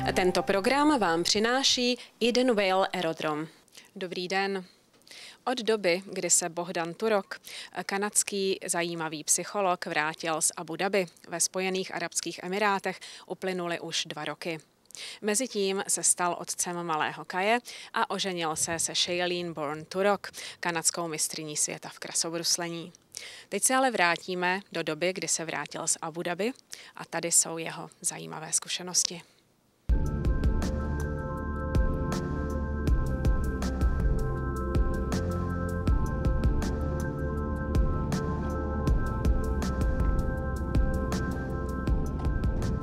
Tento program vám přináší Edenvale Aerodrom. Dobrý den. Od doby, kdy se Bohdan Turok, kanadský zajímavý psycholog, vrátil z Abu Dhabi ve Spojených arabských emirátech, uplynuly už 2 roky. Mezitím se stal otcem malého Kaje a oženil se Shailene Bourne Turok, kanadskou mistryní světa v krasobruslení. Teď se ale vrátíme do doby, kdy se vrátil z Abu Dhabi a tady jsou jeho zajímavé zkušenosti.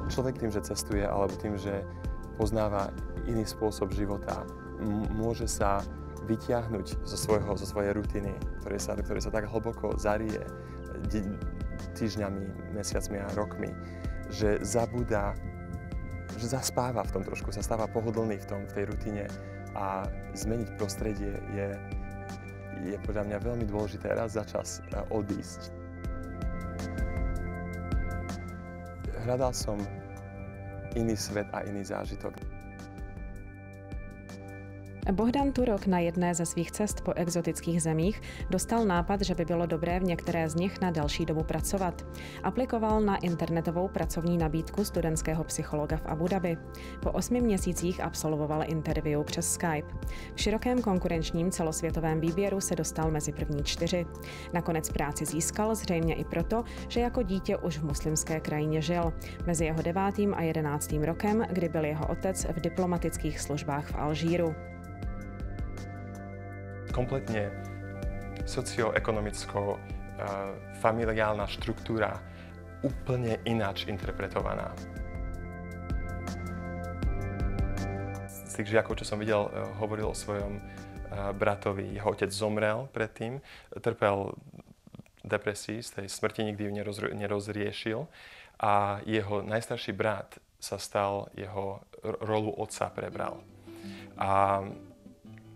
Človek tým, že cestuje, alebo tým, že poznáva iný spôsob života, môže sa vytiahnuť zo svojej rutiny, ktoré sa tak hlboko zarie týždňami, mesiacmi a rokmi, že zabúda, že zaspáva v tom trošku, sa stáva pohodlný v tej rutine a zmeniť prostredie je podľa mňa veľmi dôležité raz za čas odísť. Hľadal som iný svet a iný zážitok. Bohdan Turok na jedné ze svých cest po exotických zemích dostal nápad, že by bylo dobré v některé z nich na delší dobu pracovat. Aplikoval na internetovou pracovní nabídku studentského psychologa v Abu Dhabi. Po 8 měsících absolvoval interview přes Skype. V širokém konkurenčním celosvětovém výběru se dostal mezi první 4. Nakonec práci získal zřejmě i proto, že jako dítě už v muslimské krajině žil. Mezi jeho 9. a 11. rokem, kdy byl jeho otec v diplomatických službách v Alžíru. Kompletne socioekonomicko-familiálna štruktúra úplne ináč interpretovaná. Z tých žiakov, čo som videl, hovoril o svojom bratovi. Jeho otec zomrel predtým, trpel depresii, z tej smrti nikdy ju nerozriešil a jeho najstarší brat sa stal, jeho rolu otca prebral. A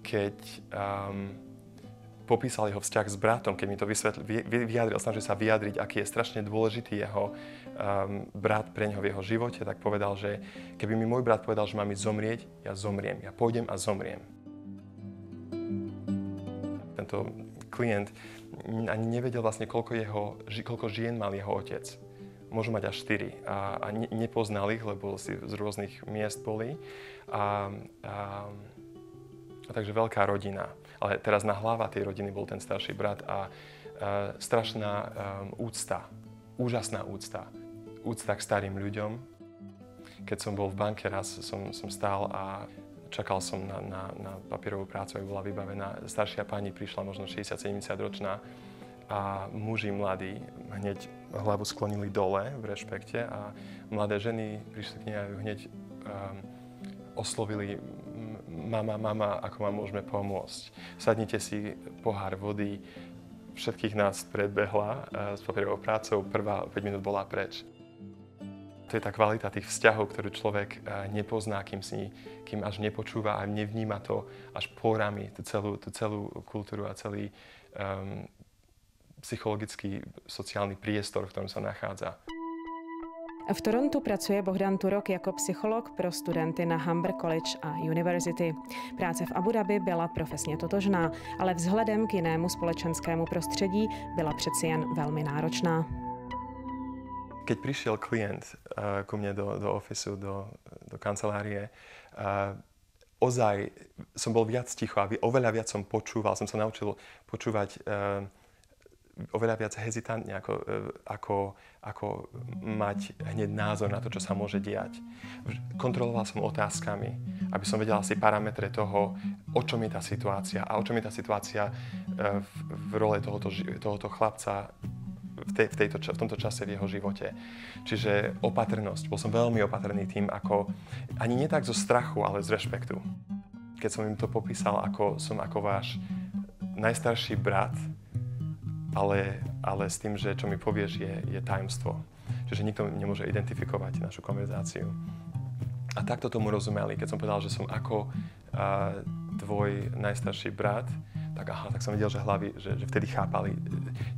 keď popísal jeho vzťah s bratom, keď mi to vyjadril, snažil sa vyjadriť, aký je strašne dôležitý jeho brat pre ňoho v jeho živote, tak povedal, že keby mi môj brat povedal, že mám ísť zomrieť, ja zomriem. Ja pôjdem a zomriem. Tento klient ani nevedel vlastne, koľko žien mal jeho otec. Môžu mať až 4 a nepoznal ich, lebo si z rôznych miest boli. Takže veľká rodina, ale teraz na hlava tej rodiny bol ten starší brat a strašná úcta, úžasná úcta k starým ľuďom. Keď som bol v banke raz, som stál a čakal som na papierovú prácu, aby bola vybavená. Staršia pani prišla, možno 60-70 ročná a muži mladí hneď hlavu sklonili dole v rešpekte a mladé ženy prišli k nej a hneď oslovili mama, ako vám môžeme pomôcť. Sadnite si pohár vody. Všetkých nás predbehla s papierovou prácou. Prvá 5 minút bola preč. To je tá kvalita tých vzťahov, ktorú človek nepozná, kým až nepočúva a nevníma to až pórami, tú celú kultúru a celý psychologický, sociálny priestor, v ktorom sa nachádza. V Torontu pracuje Bohdan Turok jako psycholog pro studenty na Humber College a University. Práce v Abu Dhabi byla profesně totožná, ale vzhledem k jinému společenskému prostředí byla přeci jen velmi náročná. Keď prišiel klient ku mne do ofisu, do kancelárie, ozaj som bol viac ticho a oveľa viac som počúval, som sa naučil počúvať oveľa viac hezitantne, ako mať hneď názor na to, čo sa môže diať. Kontroloval som otázkami, aby som vedel asi parametre toho, o čom je tá situácia a o čom je tá situácia v role tohoto chlapca v tomto čase v jeho živote. Čiže opatrnosť. Bol som veľmi opatrný tým, ani nie tak zo strachu, ale z rešpektu. Keď som im to popísal, som ako váš najstarší brat, ale s tým, že čo mi povieš, je tajomstvo. Čiže nikto nemôže identifikovať našu konverzáciu. A takto tomu rozumeli. Keď som povedal, že som ako tvoj najstarší brat, tak som videl, že vtedy chápali.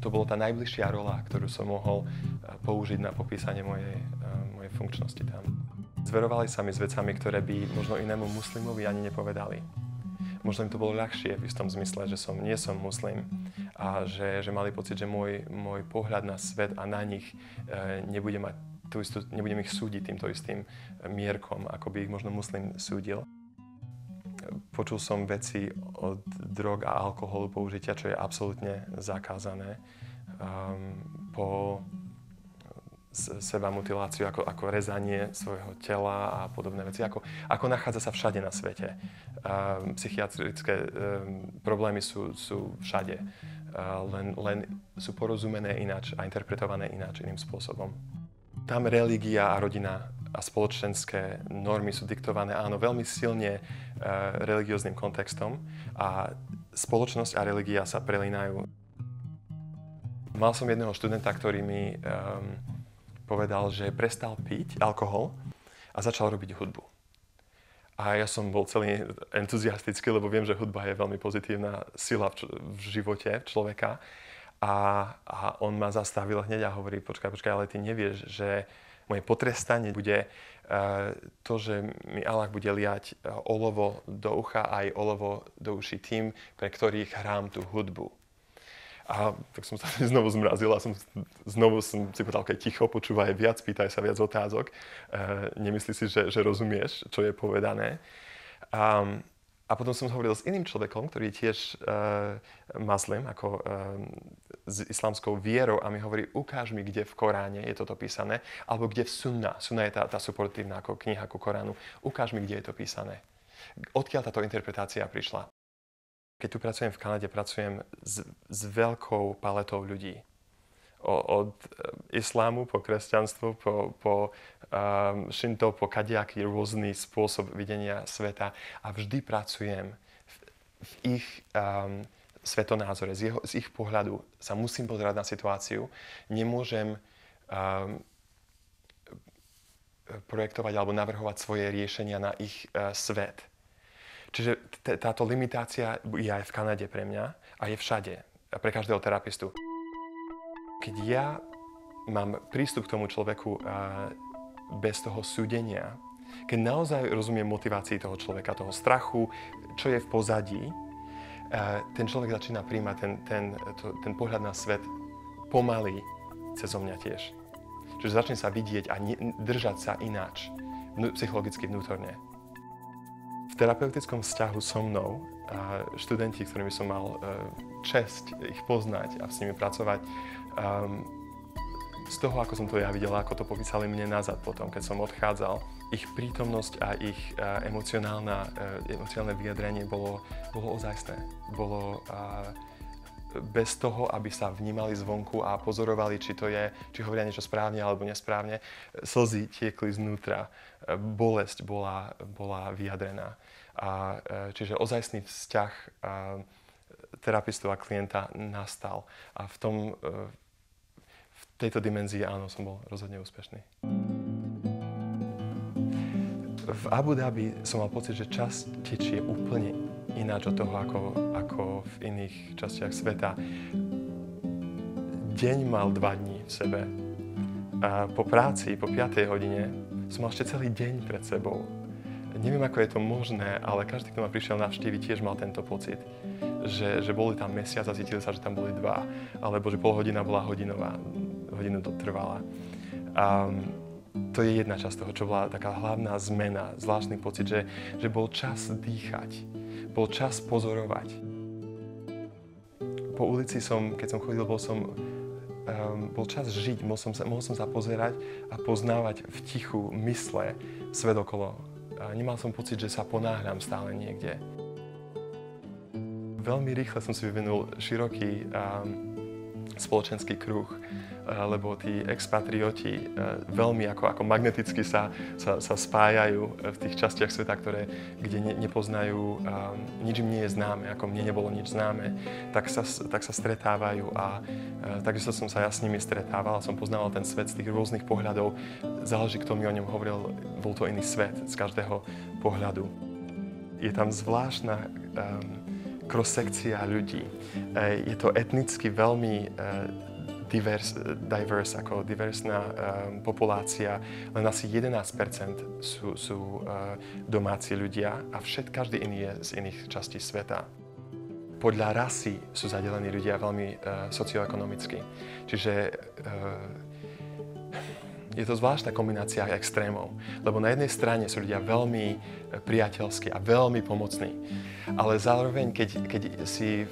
To bolo tá najbližšia rola, ktorú som mohol použiť na popísanie mojej funkčnosti tam. Zverovali sa mi s vecami, ktoré by možno inému muslimovi ani nepovedali. Možno im to bolo ľahšie v istom zmysle, že nie som muslim a že mali pocit, že môj pohľad na svet a na nich nebudem ich súdiť týmto istým mierkom, ako by ich možno muslim súdil. Počul som veci od drog a alkoholu použitia, čo je absolútne zakázané. Po sebamutiláciu, ako rezanie svojho tela a podobné veci, ako nachádza sa všade na svete. Psychiatrické problémy sú všade, len sú porozumené ináč a interpretované ináč, iným spôsobom. Tam religia a rodina a spoločenské normy sú diktované, áno, veľmi silne religióznym kontextom a spoločnosť a religia sa prelínajú. Mal som jedného študenta, ktorý mi povedal, že prestal piť alkohol a začal robiť hudbu. A ja som bol celý entuziastický, lebo viem, že hudba je veľmi pozitívna sila v živote človeka. A on ma zastavil hneď a hovorí, počkaj, ale ty nevieš, že moje potrestanie bude to, že mi Allah bude liať olovo do ucha a aj olovo do uší tým, pre ktorých hrám tú hudbu. A tak som sa znovu zmrazil a znovu som si povedal, OK, ticho, počúvaj viac, pýtaj sa viac otázok. Nemyslí si, že rozumieš, čo je povedané. A potom som hovoril s iným človekom, ktorý je tiež maslim, ako s islamskou vierou a mi hovorí, ukáž mi, kde v Koráne je toto písané, alebo kde v Sunna. Sunna je tá suportívna ako kniha ku Koránu. Ukáž mi, kde je to písané. Odkiaľ táto interpretácia prišla? Keď tu pracujem v Kanade, pracujem s veľkou paletou ľudí. Od islámu po kresťanstvo, po šinto, po kadejaký rôzny spôsob videnia sveta. A vždy pracujem v ich svetonázore, z ich pohľadu. Sa musím pozerať na situáciu. Nemôžem projektovať alebo navrhovať svoje riešenia na ich svet. Čiže táto limitácia je aj v Kanade pre mňa a je všade, pre každého terapistu. Keď ja mám prístup k tomu človeku bez toho súdenia, keď naozaj rozumiem motivácii toho človeka, toho strachu, čo je v pozadí, ten človek začína príjmať ten pohľad na svet pomaly cezo mňa tiež. Čiže začne sa vidieť a držať sa ináč, psychologicky vnútorne. V terapeutickom vzťahu so mnou a študenti, ktorými som mal česť ich poznať a s nimi pracovať, z toho, ako som to ja videla, ako to popísali mne nazad potom, keď som odchádzal, ich prítomnosť a ich emocionálne vyjadrenie bolo ozajstné. Bolo bez toho, aby sa vnímali zvonku a pozorovali, či hovoria niečo správne alebo nesprávne. Slzy tiekli znútra, bolesť bola vyjadrená. Čiže ozajstný vzťah terapistu a klienta nastal. A v tejto dimenzii, áno, som bol rozhodne úspešný. V Abu Dhabi som mal pocit, že čas tečie úplne ináč od toho, ako v iných častiach sveta. Deň mal 2 dní v sebe. A po práci, po 5. hodine, som mal ešte celý deň pred sebou. Neviem, ako je to možné, ale každý, kto ma prišiel navštíviť, tiež mal tento pocit. Že boli tam mesiac a cítili sa, že tam boli 2. Alebo že pol hodina bola hodinová. Hodinu to trvala. To je jedna časť toho, čo bola taká hlavná zmena, zvláštny pocit, že bol čas dýchať, bol čas pozorovať. Po ulici keď som chodil, bol čas žiť, mohol som sa pozerať a poznávať v tichu mysle svet okolo. Nemal som pocit, že sa ponáhľam stále niekde. Veľmi rýchle som si vyvinul široký spoločenský kruh, lebo tí expatrioti veľmi ako magneticky sa spájajú v tých častiach sveta, kde nepoznajú, nič im nie je známe, ako mne nebolo nič známe, tak sa stretávajú a takisto som sa ja s nimi stretával a som poznával ten svet z tých rôznych pohľadov. Záleží, kto mi o ňom hovoril, bol to iný svet z každého pohľadu. Je tam zvláštna cross-sekcia ľudí. Je to etnicky veľmi diverse, ako diversná populácia, len asi 11% sú domáci ľudia a každý iný je z iných častí sveta. Podľa rasy sú zadelení ľudia veľmi socioekonomicky. Čiže je to zvláštna kombinácia extrémov, lebo na jednej strane sú ľudia veľmi priateľskí a veľmi pomocní, ale zároveň, keď si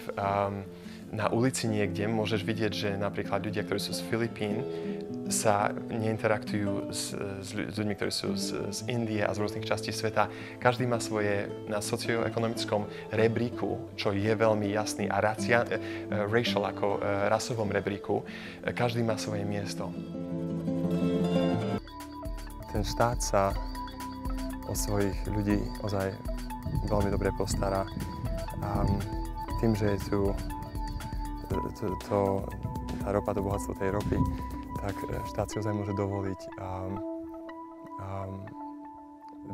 na ulici niekde, môžeš vidieť, že napríklad ľudia, ktorí sú z Filipín, sa neinteraktujú s ľuďmi, ktorí sú z Indie a z rôznych častí sveta. Každý má svoje na socioekonomickom rebríku, čo je veľmi jasný, a racial ako rasovom rebríku, každý má svoje miesto. Ten štát sa o svojich ľudí ozaj veľmi dobre postará. A tým, že je tu tá ropa, to bohatstvo tej ropy, tak štát si ozaj môže dovoliť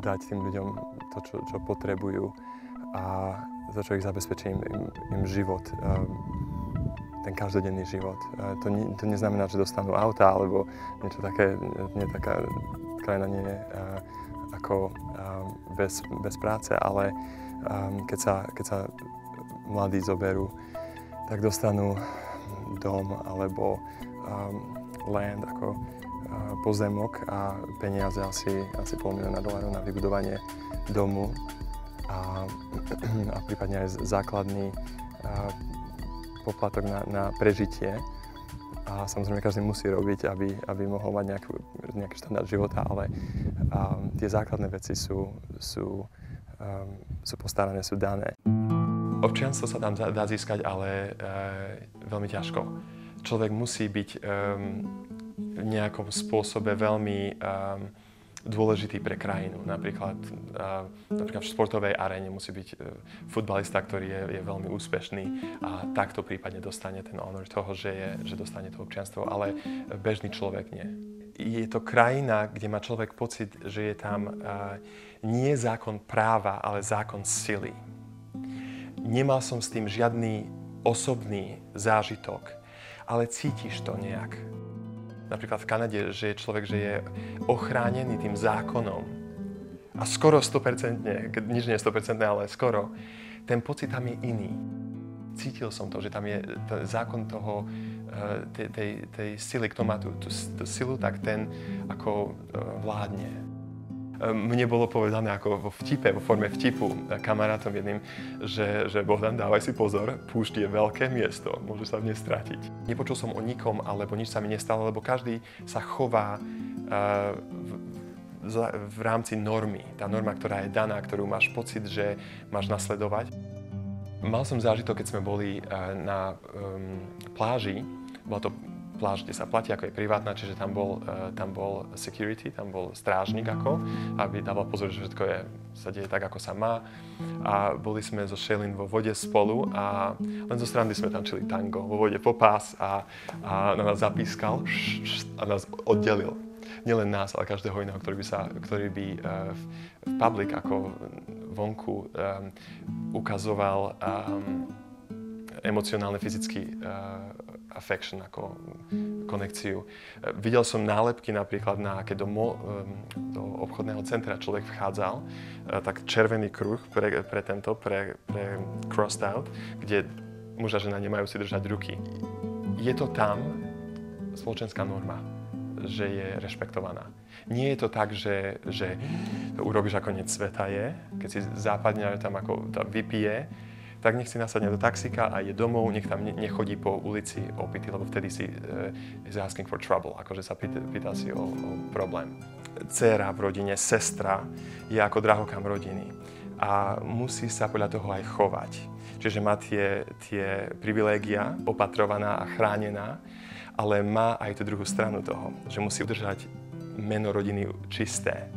dať tým ľuďom to, čo potrebujú, a to, čo ich zabezpečí im život, ten každodenný život. To neznamená, že dostanú auta alebo niečo také, taká krajina nie je ako bez práce, ale keď sa mladí zoberú, tak dostanú dom alebo land ako pozemok a peniaze asi $500,000 na vybudovanie domu a prípadne aj základný poplatok na prežitie. A samozrejme každý musí robiť, aby mohol mať nejaký štandard života, ale tie základné veci sú postarané, sú dané. Občianstvo sa tam dá získať, ale veľmi ťažko. Človek musí byť v nejakom spôsobe veľmi dôležitý pre krajinu. Napríklad v športovej aréne musí byť futbalista, ktorý je veľmi úspešný a takto prípadne dostane ten honor toho, že dostane to občianstvo, ale bežný človek nie. Je to krajina, kde má človek pocit, že je tam nie zákon práva, ale zákon sily. Nemal som s tým žiadny osobný zážitok, ale cítiš to nejak. Napríklad v Kanade, že je človek, že je ochránený tým zákonom a skoro 100%, keď nič nie je 100%, ale skoro, ten pocit tam je iný. Cítil som to, že tam je zákon toho, tej sily, kto má tú silu, tak ten ako vládne. Mne bolo povedané ako vo forme vtipu kamarátom jedným, že Bohdan, dávaj si pozor, púšť je veľké miesto, môže sa v nej stratiť. Nepočul som o nikom, alebo nič sa mi nestalo, lebo každý sa chová v rámci normy. Tá norma, ktorá je daná, ktorú máš pocit, že máš nasledovať. Mal som zážitok, keď sme boli na pláži, bola to pláž, kde sa platí, ako je privátna, čiže tam bol security, tam bol strážnik aby dával pozor, že všetko sa deje tak, ako sa má. A boli sme so Shailene vo vode spolu a len zo strany sme tančili tango vo vode po pás a na nás zapískal a nás oddelil. Nielen nás, ale každého iného, ktorý by v public ako vonku ukazoval emocionálne, fyzický affection, ako konekciu. Videl som nálepky napríklad, keď do obchodného centra človek vchádzal, tak červený kruh pre crossed out, kde muž a žena nemajú si držať ruky. Je to tam spoločenská norma, že je rešpektovaná. Nie je to tak, že to urobíš ako koniec sveta je, keď si západňar tam ako vypije, tak nech si nasadne do taxíka a je domov, nech tam nechodí po ulici opitý, lebo vtedy si is asking for trouble, akože sa pýta si o problém. Dcéra v rodine, sestra je ako drahokam rodiny a musí sa podľa toho aj chovať. Čiže má tie privilégia, opatrovaná a chránená, ale má aj tú druhú stranu toho, že musí udržať meno rodiny čisté.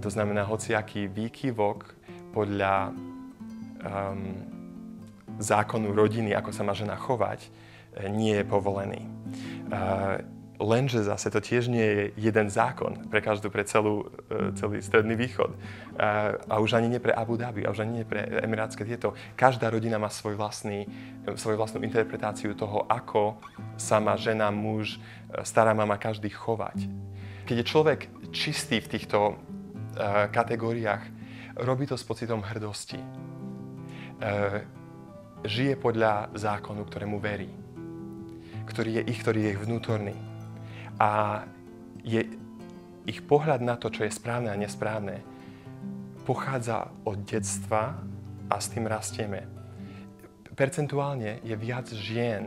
To znamená, hociaký výkyvok podľa zákonu rodiny, ako sa má žena chovať, nie je povolený. Lenže zase to tiež nie je jeden zákon pre celý Stredný východ. A už ani nie pre Abu Dhabi, a už ani nie pre Emirátske tieto. Každá rodina má svoju vlastnú interpretáciu toho, ako sa má žena, muž, stará mama, každý chovať. Keď je človek čistý v týchto kategóriách, robí to s pocitom hrdosti. Žije podľa zákonu, ktorému verí, ktorý je ich vnútorný. A ich pohľad na to, čo je správne a nesprávne, pochádza od detstva a s tým rastieme. Percentuálne je viac žien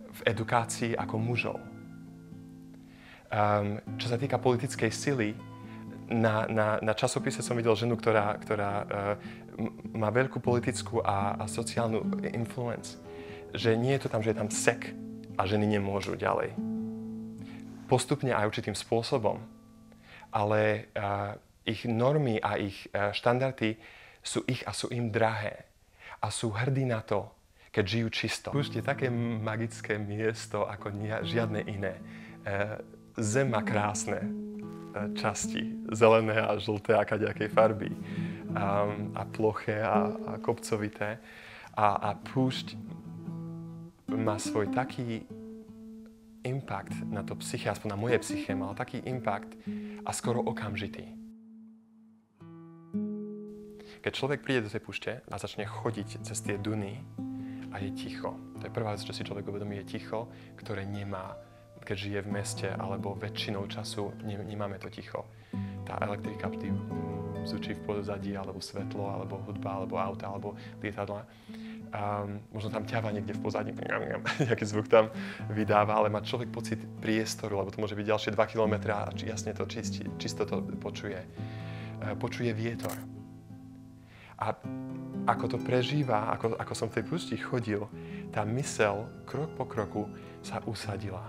v edukácii ako mužov. Čo sa týka politickej sily, na časopise som videl ženu, ktorá má veľkú politickú a sociálnu influence. Že nie je to tam, že je tam sek a ženy nemôžu ďalej. Postupne aj určitým spôsobom. Ale ich normy a ich štandardy sú im drahé. A sú hrdí na to, keď žijú čisto. Púšť je také magické miesto ako žiadne iné. Zem má krásne časti, zelené a žlté a kadejakej farby a ploché a kopcovité. A púšť má svoj taký impact na to psyché, aspoň na moje psyché, mal taký impact a skoro okamžitý. Keď človek príde do tej púšte a začne chodiť cez tie duny a je ticho, to je prvá vec, čo si človek uvedomí, je ticho, ktoré nemá, keď žije v meste, alebo väčšinou času nemáme to ticho. Tá elektrika zvučí v pozadí, alebo svetlo, alebo hudba, alebo auta, alebo lietadla. Možno tam ťava niekde v pozadí, nejaký zvuk tam vydáva, ale má človek pocit priestoru, lebo to môže byť ďalšie 2 kilometra a jasne to čisto to počuje. Počuje vietor. A ako to prežíva, ako som v tej púšti chodil, tá myseľ krok po kroku sa usadila.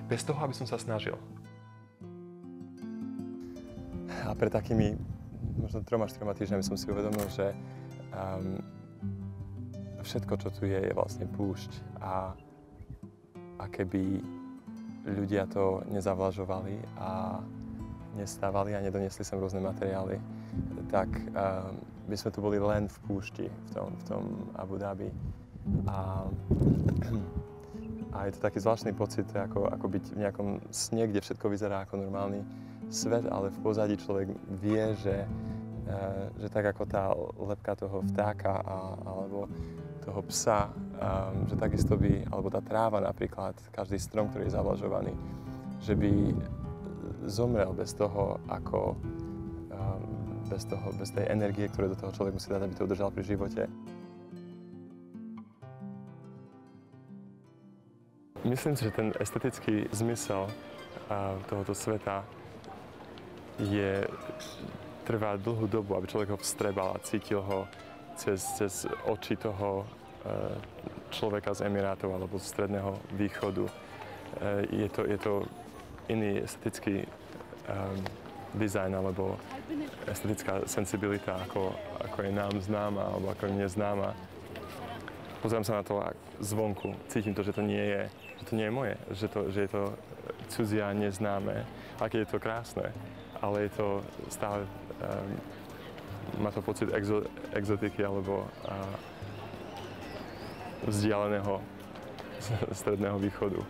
Bez toho, aby som sa snažil. A pred takými možno 3-4 týždňami som si uvedomil, že všetko, čo tu je vlastne púšť. A keby ľudia to nezavlažovali a nestávali a nedoniesli sem rôzne materiály, tak by sme tu boli len v púšti, v tom Abu Dhabi. A je to taký zvláštny pocit, ako byť v nejakom sne, kde všetko vyzerá ako normálny svet, ale v pozadí človek vie, že tak ako tá lebka toho vtáka alebo toho psa, že takisto by, alebo tá tráva napríklad, každý strom, ktorý je zavlažovaný, že by zomrel bez toho, bez tej energie, ktorú do toho človek musí dať, aby to udržal pri živote. Myslím si, že ten estetický zmysel tohoto sveta trvá dlhú dobu, aby človek ho vstrebal a cítil ho cez oči toho človeka z Emirátov alebo z Stredného východu. Je to iný estetický dizajn alebo estetická sensibilita, ako je nám známa alebo ako je neznáma. Pozerám sa na to zvonku, cítim to, že to nie je moje, že je to cudzie a neznáme, aj keď je to krásne, ale je to stále, má to pocit exotiky alebo vzdialeného Stredného východu.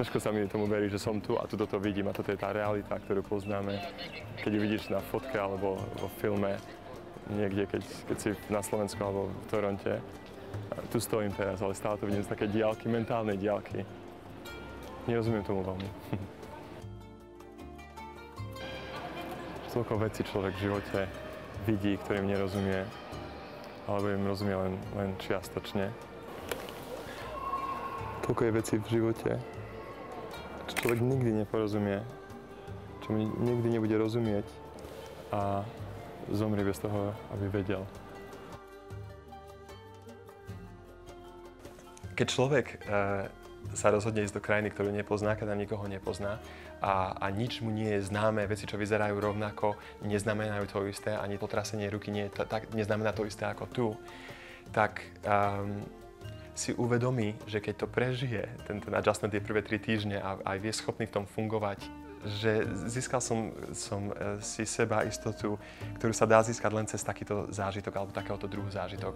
Ťažko sa mi tomu verí, že som tu a tu toto vidím a toto je tá realita, ktorú poznáme. Keď ju vidíš na fotke alebo vo filme, niekde, keď si na Slovensku alebo v Toronte, tu stojím teraz, ale stále to vidím z také diaľky, mentálnej diaľky. Nerozumiem tomu veľmi. Toľko vecí človek v živote vidí, ktorým nerozumie, alebo im rozumie len čiastočne. Toľko je vecí v živote, čo človek nikdy neporozumie, čo mi nikdy nebude rozumieť a zomrie bez toho, aby vedel. Keď človek sa rozhodne ísť do krajiny, ktorú nepozná, keď tam nikoho nepozná a nič mu nie je známe, veci, čo vyzerajú rovnako, neznamenajú to isté, ani potrasenie ruky neznamená to isté ako tu, tak si uvedomí, že keď to prežije, ten adjustment tie prvé 3 týždne a aj vie schopný v tom fungovať, že získal som si seba istotu, ktorú sa dá získať len cez takýto zážitok alebo takéhoto druhu zážitok.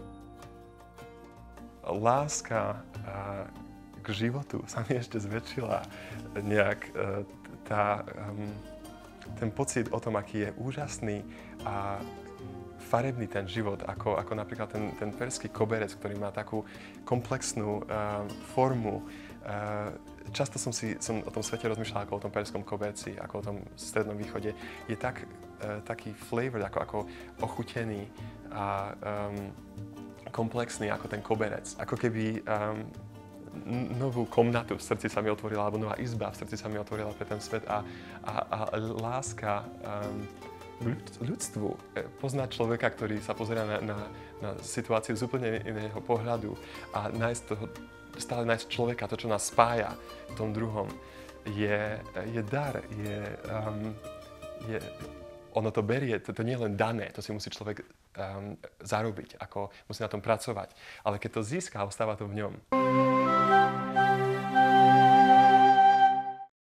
Láska k životu sa mi ešte zväčšila nejak ten pocit o tom, aký je úžasný a farebný ten život, ako napríklad ten perský koberec, ktorý má takú komplexnú formu. Často som o tom svete rozmýšľal ako o tom perskom koberci, ako o tom strednom východe. Je taký flavor, ako ochutený a komplexný ako ten koberec. Ako keby novú komnatu v srdci sa mi otvorila, alebo nová izba v srdci sa mi otvorila pre ten svet a láska ľudstvu. Poznať človeka, ktorý sa pozerá na situáciu z úplne iného pohľadu a stále nájsť človeka, to, čo nás spája v tom druhom, je dar, ono to berie, to nie je len dané, to si musí človek zarobiť, musí na tom pracovať, ale keď to získa, ostáva to v ňom.